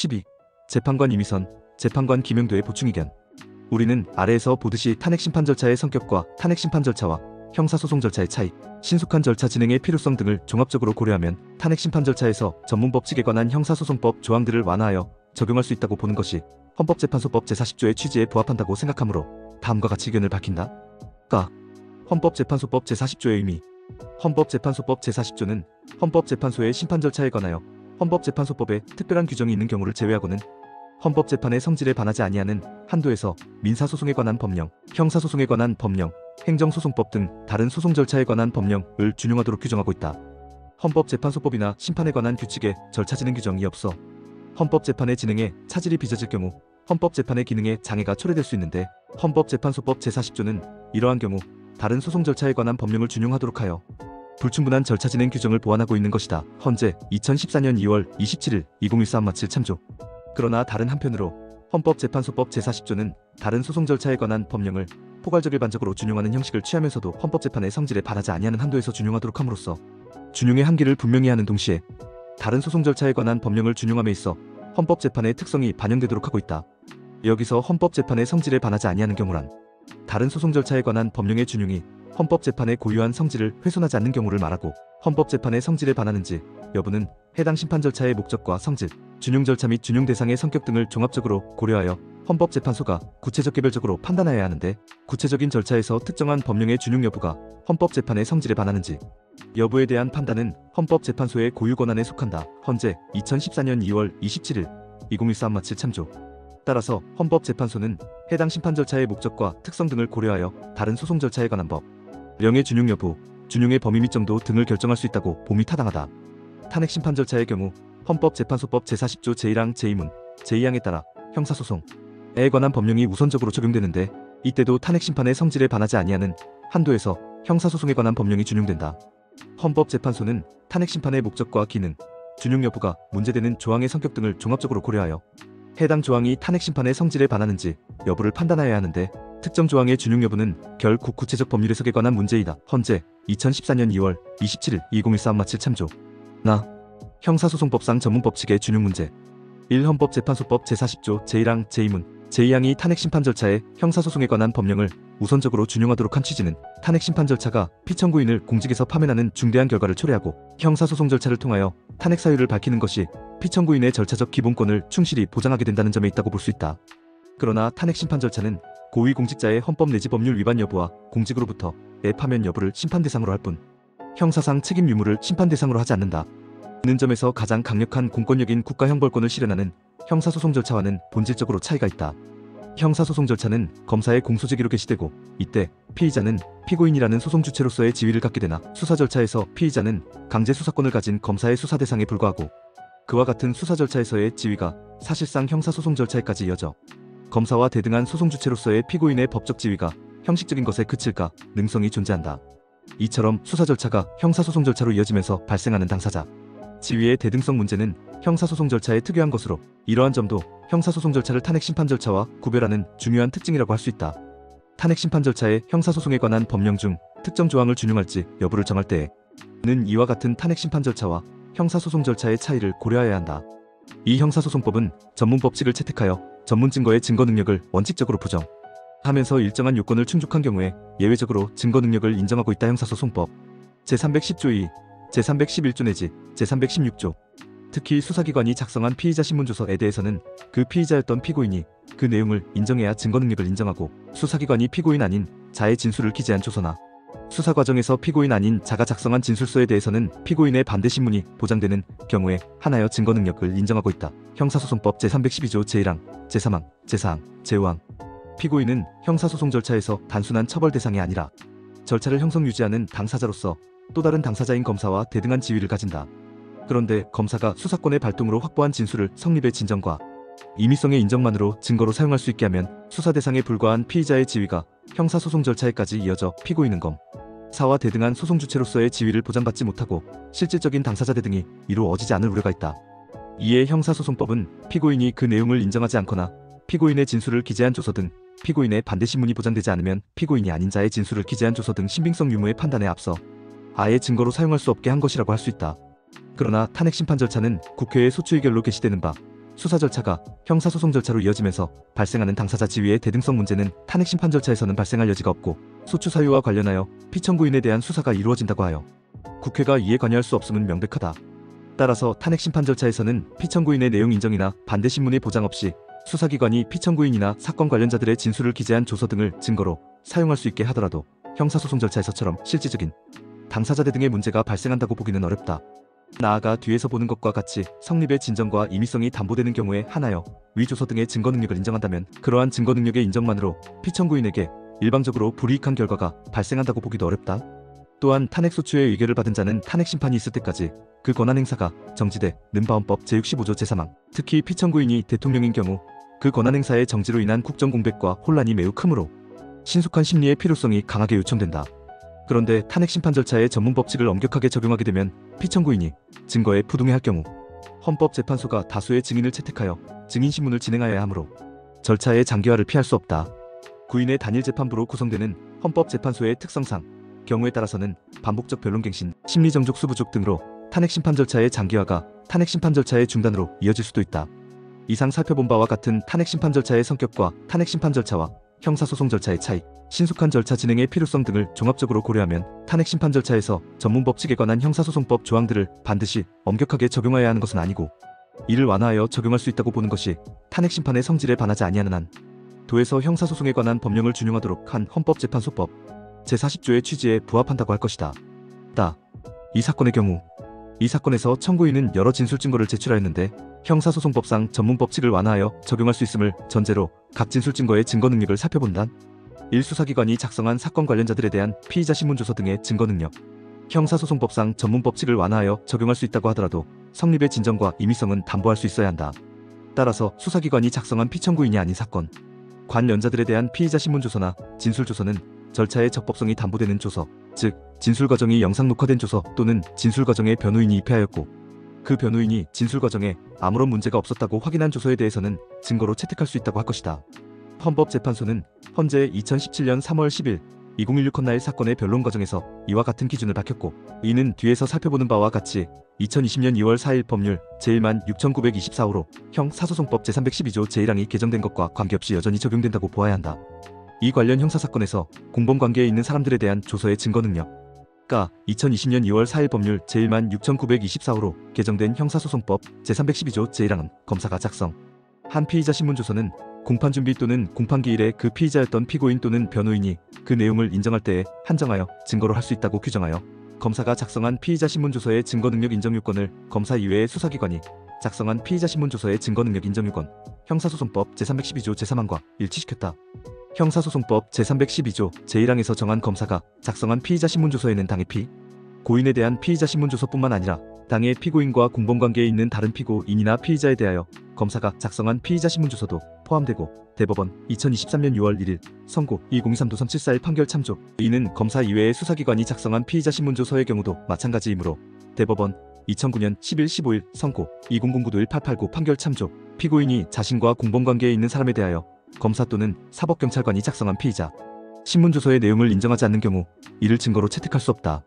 12. 재판관 이미선, 재판관 김영도의 보충의견. 우리는 아래에서 보듯이 탄핵심판 절차의 성격과 탄핵심판 절차와 형사소송 절차의 차이, 신속한 절차 진행의 필요성 등을 종합적으로 고려하면 탄핵심판 절차에서 전문법칙에 관한 형사소송법 조항들을 완화하여 적용할 수 있다고 보는 것이 헌법재판소법 제40조의 취지에 부합한다고 생각하므로 다음과 같이 의견을 밝힌다. 가. 헌법재판소법 제40조의 의미. 헌법재판소법 제40조는 헌법재판소의 심판 절차에 관하여 헌법재판소법에 특별한 규정이 있는 경우를 제외하고는 헌법재판의 성질에 반하지 아니하는 한도에서 민사소송에 관한 법령, 형사소송에 관한 법령, 행정소송법 등 다른 소송 절차에 관한 법령을 준용하도록 규정하고 있다. 헌법재판소법이나 심판에 관한 규칙에 절차 진행 규정이 없어 헌법재판의 진행에 차질이 빚어질 경우 헌법재판의 기능에 장애가 초래될 수 있는데 헌법재판소법 제40조는 이러한 경우 다른 소송 절차에 관한 법령을 준용하도록 하여 불충분한 절차 진행 규정을 보완하고 있는 것이다. 헌재 2014년 2월 27일 2014-17 참조. 그러나 다른 한편으로 헌법재판소법 제40조는 다른 소송 절차에 관한 법령을 포괄적 일반적으로 준용하는 형식을 취하면서도 헌법재판의 성질에 반하지 아니하는 한도에서 준용하도록 함으로써 준용의 한계를 분명히 하는 동시에 다른 소송 절차에 관한 법령을 준용함에 있어 헌법재판의 특성이 반영되도록 하고 있다. 여기서 헌법재판의 성질에 반하지 아니하는 경우란 다른 소송 절차에 관한 법령의 준용이 헌법재판의 고유한 성질을 훼손하지 않는 경우를 말하고 헌법재판의 성질에 반하는지 여부는 해당 심판 절차의 목적과 성질, 준용 절차 및 준용 대상의 성격 등을 종합적으로 고려하여 헌법재판소가 구체적 개별적으로 판단하여야 하는데 구체적인 절차에서 특정한 법령의 준용 여부가 헌법재판의 성질에 반하는지 여부에 대한 판단은 헌법재판소의 고유 권한에 속한다. 헌재 2014년 2월 27일 2014-17 참조. 따라서 헌법재판소는 해당 심판 절차의 목적과 특성 등을 고려하여 다른 소송 절차에 관한 법령의 준용 여부, 준용의 범위 및 정도 등을 결정할 수 있다고 봄이 타당하다. 탄핵심판 절차의 경우 헌법재판소법 제40조 제1항 제2문, 제2항에 따라 형사소송에 관한 법령이 우선적으로 적용되는데 이때도 탄핵심판의 성질에 반하지 아니하는 한도에서 형사소송에 관한 법령이 준용된다. 헌법재판소는 탄핵심판의 목적과 기능, 준용 여부가 문제되는 조항의 성격 등을 종합적으로 고려하여 해당 조항이 탄핵심판의 성질에 반하는지 여부를 판단하여야 하는데 특정 조항의 준용 여부는 결국 구체적 법률 해석에 관한 문제이다. 헌재 2014년 2월 27일 2014-17 참조. 나. 형사소송법상 전문법칙의 준용 문제. 1. 헌법재판소법 제40조 제1항 제2문, 제2항이 탄핵심판 절차에 형사소송에 관한 법령을 우선적으로 준용하도록 한 취지는 탄핵심판 절차가 피청구인을 공직에서 파면하는 중대한 결과를 초래하고 형사소송 절차를 통하여 탄핵 사유를 밝히는 것이 피청구인의 절차적 기본권을 충실히 보장하게 된다는 점에 있다고 볼 수 있다. 그러나 탄핵심판 절차는 고위공직자의 헌법 내지 법률 위반 여부와 공직으로부터의 파면 여부를 심판 대상으로 할 뿐 형사상 책임 유무를 심판 대상으로 하지 않는다. 는 점에서 가장 강력한 공권력인 국가형벌권을 실현하는 형사소송 절차와는 본질적으로 차이가 있다. 형사소송 절차는 검사의 공소제기로 개시되고 이때 피의자는 피고인이라는 소송 주체로서의 지위를 갖게 되나 수사 절차에서 피의자는 강제 수사권을 가진 검사의 수사 대상에 불과하고 그와 같은 수사 절차에서의 지위가 사실상 형사소송 절차에까지 이어져 검사와 대등한 소송 주체로서의 피고인의 법적 지위가 형식적인 것에 그칠까 능성이 존재한다. 이처럼 수사 절차가 형사소송 절차로 이어지면서 발생하는 당사자 지위의 대등성 문제는 형사소송 절차의 특유한 것으로 이러한 점도 형사소송 절차를 탄핵심판 절차와 구별하는 중요한 특징이라고 할 수 있다. 탄핵심판 절차의 형사소송에 관한 법령 중 특정 조항을 준용할지 여부를 정할 때에는 이와 같은 탄핵심판 절차와 형사소송 절차의 차이를 고려해야 한다. 이 형사소송법은 전문법칙을 채택하여 전문 증거의 증거 능력을 원칙적으로 부정하면서 일정한 요건을 충족한 경우에 예외적으로 증거 능력을 인정하고 있다. 형사소송법 제310조 2, 제311조 내지 제316조. 특히 수사기관이 작성한 피의자 신문조서에 대해서는 그 피의자였던 피고인이 그 내용을 인정해야 증거 능력을 인정하고 수사기관이 피고인 아닌 자의 진술을 기재한 조서나 수사 과정에서 피고인 아닌 자가 작성한 진술서에 대해서는 피고인의 반대 신문이 보장되는 경우에 한하여 증거 능력을 인정하고 있다. 형사소송법 제312조 제1항, 제3항, 제4항, 제5항. 피고인은 형사소송 절차에서 단순한 처벌 대상이 아니라 절차를 형성 유지하는 당사자로서 또 다른 당사자인 검사와 대등한 지위를 가진다. 그런데 검사가 수사권의 발동으로 확보한 진술을 성립의 진정과 임의성의 인정만으로 증거로 사용할 수 있게 하면 수사 대상에 불과한 피의자의 지위가 형사소송 절차에까지 이어져 피고인은 검사와 대등한 소송 주체로서의 지위를 보장받지 못하고 실질적인 당사자 대등이 이루어지지 않을 우려가 있다. 이에 형사소송법은 피고인이 그 내용을 인정하지 않거나 피고인의 진술을 기재한 조서 등 피고인의 반대 신문이 보장되지 않으면 피고인이 아닌 자의 진술을 기재한 조서 등 신빙성 유무의 판단에 앞서 아예 증거로 사용할 수 없게 한 것이라고 할 수 있다. 그러나 탄핵심판 절차는 국회의 소추의결로 개시되는 바 수사 절차가 형사소송 절차로 이어지면서 발생하는 당사자 지위의 대등성 문제는 탄핵 심판 절차에서는 발생할 여지가 없고 소추 사유와 관련하여 피청구인에 대한 수사가 이루어진다고 하여 국회가 이에 관여할 수 없음은 명백하다. 따라서 탄핵 심판 절차에서는 피청구인의 내용 인정이나 반대 신문의 보장 없이 수사기관이 피청구인이나 사건 관련자들의 진술을 기재한 조서 등을 증거로 사용할 수 있게 하더라도 형사소송 절차에서처럼 실질적인 당사자대 등의 문제가 발생한다고 보기는 어렵다. 나아가 뒤에서 보는 것과 같이 성립의 진정과 임의성이 담보되는 경우에 한하여 위 조서 등의 증거 능력을 인정한다면 그러한 증거 능력의 인정만으로 피청구인에게 일방적으로 불이익한 결과가 발생한다고 보기도 어렵다. 또한 탄핵소추의 의결을 받은 자는 탄핵 심판이 있을 때까지 그 권한 행사가 정지되는 바 헌법 제65조 제3항, 특히 피청구인이 대통령인 경우 그 권한 행사의 정지로 인한 국정 공백과 혼란이 매우 크므로 신속한 심리의 필요성이 강하게 요청된다. 그런데 탄핵 심판 절차의 전문 법칙을 엄격하게 적용하게 되면 피청구인이 증거에 부동의할 경우 헌법재판소가 다수의 증인을 채택하여 증인신문을 진행하여야 하므로 절차의 장기화를 피할 수 없다. 구인의 단일 재판부로 구성되는 헌법재판소의 특성상 경우에 따라서는 반복적 변론갱신, 심리정족 수부족 등으로 탄핵 심판 절차의 장기화가 탄핵 심판 절차의 중단으로 이어질 수도 있다. 이상 살펴본 바와 같은 탄핵 심판 절차의 성격과 탄핵 심판 절차와 형사소송 절차의 차이, 신속한 절차 진행의 필요성 등을 종합적으로 고려하면 탄핵 심판 절차에서 전문 법칙에 관한 형사소송법 조항들을 반드시 엄격하게 적용해야 하는 것은 아니고 이를 완화하여 적용할 수 있다고 보는 것이 탄핵 심판의 성질에 반하지 아니하는 한 도에서 형사소송에 관한 법령을 준용하도록 한 헌법재판소법 제40조의 취지에 부합한다고 할 것이다. 이 사건의 경우 이 사건에서 청구인은 여러 진술 증거를 제출하였는데 형사소송법상 전문 법칙을 완화하여 적용할 수 있음을 전제로 각 진술 증거의 증거 능력을 살펴본다. 1. 수사기관이 작성한 사건 관련자들에 대한 피의자 신문조서 등의 증거 능력. 형사소송법상 전문 법칙을 완화하여 적용할 수 있다고 하더라도 성립의 진정과 임의성은 담보할 수 있어야 한다. 따라서 수사기관이 작성한 피청구인이 아닌 사건 관련자들에 대한 피의자 신문조서나 진술조서는 절차의 적법성이 담보되는 조서, 즉 진술과정이 영상 녹화된 조서 또는 진술과정에 변호인이 입회하였고 그 변호인이 진술과정에 아무런 문제가 없었다고 확인한 조서에 대해서는 증거로 채택할 수 있다고 할 것이다. 헌법재판소는 헌재 2017년 3월 10일 2016 컷나일 사건의 변론 과정에서 이와 같은 기준을 밝혔고 이는 뒤에서 살펴보는 바와 같이 2020년 2월 4일 법률 제1만 6924호로 형사소송법 제312조 제1항이 개정된 것과 관계없이 여전히 적용된다고 보아야 한다. 이 관련 형사사건에서 공범관계에 있는 사람들에 대한 조서의 증거 능력가 2020년 2월 4일 법률 제1만 6924호로 개정된 형사소송법 제312조 제1항은 검사가 작성 한 피의자 신문조서는 공판준비 또는 공판기일에 그 피의자였던 피고인 또는 변호인이 그 내용을 인정할 때에 한정하여 증거로 할 수 있다고 규정하여 검사가 작성한 피의자 신문조서의 증거능력 인정요건을 검사 이외의 수사기관이 작성한 피의자 신문조서의 증거능력 인정요건 형사소송법 제312조 제3항과 일치시켰다. 형사소송법 제312조 제1항에서 정한 검사가 작성한 피의자 신문조서에는 당의 피고인에 대한 피의자 신문조서뿐만 아니라 당의 피고인과 공범관계에 있는 다른 피고인이나 피의자에 대하여 검사가 작성한 피의자 신문조서도 포함되고 대법원 2023년 6월 1일 선고 2023-3741 판결 참조. 이는 검사 이외의 수사기관이 작성한 피의자 신문조서의 경우도 마찬가지이므로 대법원 2009년 11, 15일 선고 2009-1 판결 참조. 피고인이 자신과 공범관계에 있는 사람에 대하여 검사 또는 사법경찰관이 작성한 피의자 신문조서의 내용을 인정하지 않는 경우 이를 증거로 채택할 수 없다.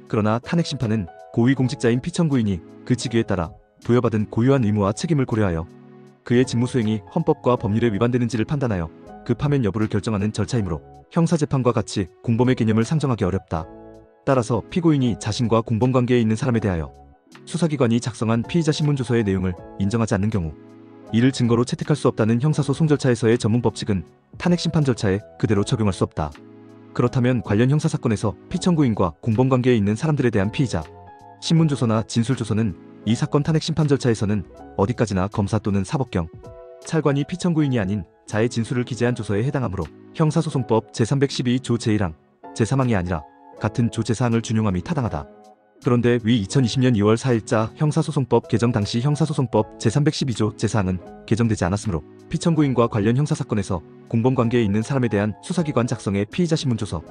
그러나 탄핵심판은 고위공직자인 피청구인이 그 직위에 따라 부여받은 고유한 의무와 책임을 고려하여 그의 직무수행이 헌법과 법률에 위반되는지를 판단하여 그 파면 여부를 결정하는 절차이므로 형사재판과 같이 공범의 개념을 상정하기 어렵다. 따라서 피고인이 자신과 공범관계에 있는 사람에 대하여 수사기관이 작성한 피의자 신문조서의 내용을 인정하지 않는 경우 이를 증거로 채택할 수 없다는 형사소송 절차에서의 전문법칙은 탄핵심판 절차에 그대로 적용할 수 없다. 그렇다면 관련 형사사건에서 피청구인과 공범관계에 있는 사람들에 대한 피의자 신문조서나 진술조서는 이 사건 탄핵심판 절차에서는 어디까지나 검사 또는 사법경찰관이 피청구인이 아닌 자의 진술을 기재한 조서에 해당하므로 형사소송법 제312조 제1항, 제3항이 아니라 같은 조 제4항을 준용함이 타당하다. 그런데 위 2020년 2월 4일자 형사소송법 개정 당시 형사소송법 제312조 제4항은 개정되지 않았으므로 피청구인과 관련 형사사건에서 공범관계에 있는 사람에 대한 수사기관 작성의 피의자 신문조서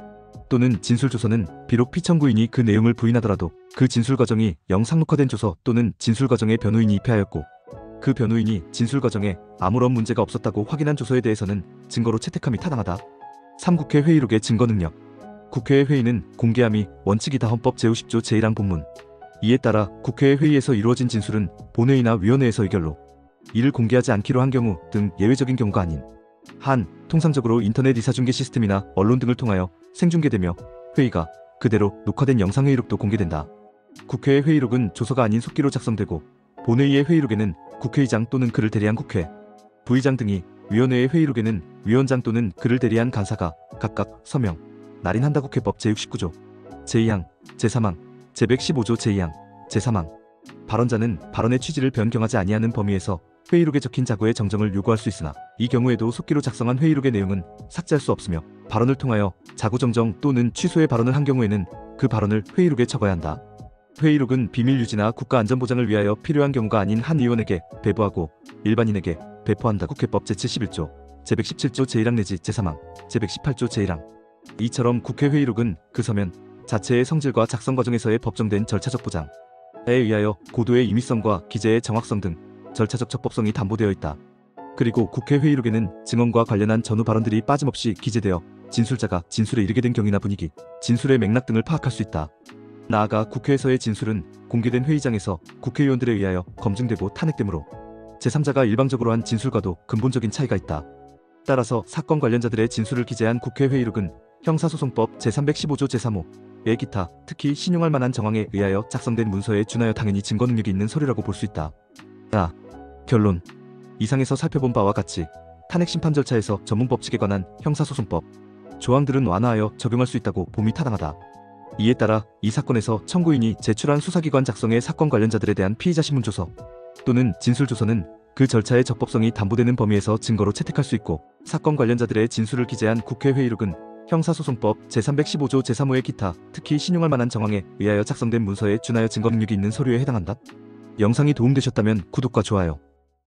또는 진술조서는 비록 피청구인이 그 내용을 부인하더라도 그 진술과정이 영상 녹화된 조서 또는 진술과정에 변호인이 입회하였고 그 변호인이 진술과정에 아무런 문제가 없었다고 확인한 조서에 대해서는 증거로 채택함이 타당하다. 3국회 회의록의 증거능력. 국회의 회의는 공개함이 원칙이다. 헌법 제50조 제1항 본문. 이에 따라 국회의 회의에서 이루어진 진술은 본회의나 위원회에서 의결로 이를 공개하지 않기로 한 경우 등 예외적인 경우가 아닌 한 통상적으로 인터넷 이사중개 시스템이나 언론 등을 통하여 생중계되며 회의가 그대로 녹화된 영상회의록도 공개된다. 국회의 회의록은 조서가 아닌 속기로 작성되고 본회의의 회의록에는 국회의장 또는 그를 대리한 국회, 부의장 등이, 위원회의 회의록에는 위원장 또는 그를 대리한 간사가 각각 서명, 날인한다. 국회법 제69조 제2항, 제3항, 제115조 제2항, 제3항. 발언자는 발언의 취지를 변경하지 아니하는 범위에서 회의록에 적힌 자고의 정정을 요구할 수 있으나 이 경우에도 속기로 작성한 회의록의 내용은 삭제할 수 없으며 발언을 통하여 자고 정정 또는 취소의 발언을 한 경우에는 그 발언을 회의록에 적어야 한다. 회의록은 비밀 유지나 국가 안전 보장을 위하여 필요한 경우가 아닌 한 의원에게 배부하고 일반인에게 배포한다. 국회법 제71조, 제117조 제1항 내지 제3항, 제118조 제1항. 이처럼 국회 회의록은 그 서면 자체의 성질과 작성 과정에서의 법정된 절차적 보장에 의하여 고도의 임의성과 기재의 정확성 등 절차적 적법성이 담보되어 있다. 그리고 국회 회의록에는 증언과 관련한 전후 발언들이 빠짐없이 기재되어 진술자가 진술에 이르게 된 경위나 분위기, 진술의 맥락 등을 파악할 수 있다. 나아가 국회에서의 진술은 공개된 회의장에서 국회의원들에 의하여 검증되고 탄핵되므로 제3자가 일방적으로 한 진술과도 근본적인 차이가 있다. 따라서 사건 관련자들의 진술을 기재한 국회 회의록은 형사소송법 제315조 제3호의 기타, 특히 신용할 만한 정황에 의하여 작성된 문서에 준하여 당연히 증거 능력이 있는 서류라고 볼 수 있다. 결론. 이상에서 살펴본 바와 같이 탄핵 심판 절차에서 전문 법칙에 관한 형사소송법 조항들은 완화하여 적용할 수 있다고 봄이 타당하다. 이에 따라 이 사건에서 청구인이 제출한 수사기관 작성의 사건 관련자들에 대한 피의자 신문조서 또는 진술조서는 그 절차의 적법성이 담보되는 범위에서 증거로 채택할 수 있고 사건 관련자들의 진술을 기재한 국회 회의록은 형사소송법 제315조 제3호의 기타, 특히 신용할 만한 정황에 의하여 작성된 문서에 준하여 증거 능력이 있는 서류에 해당한다. 영상이 도움되셨다면 구독과 좋아요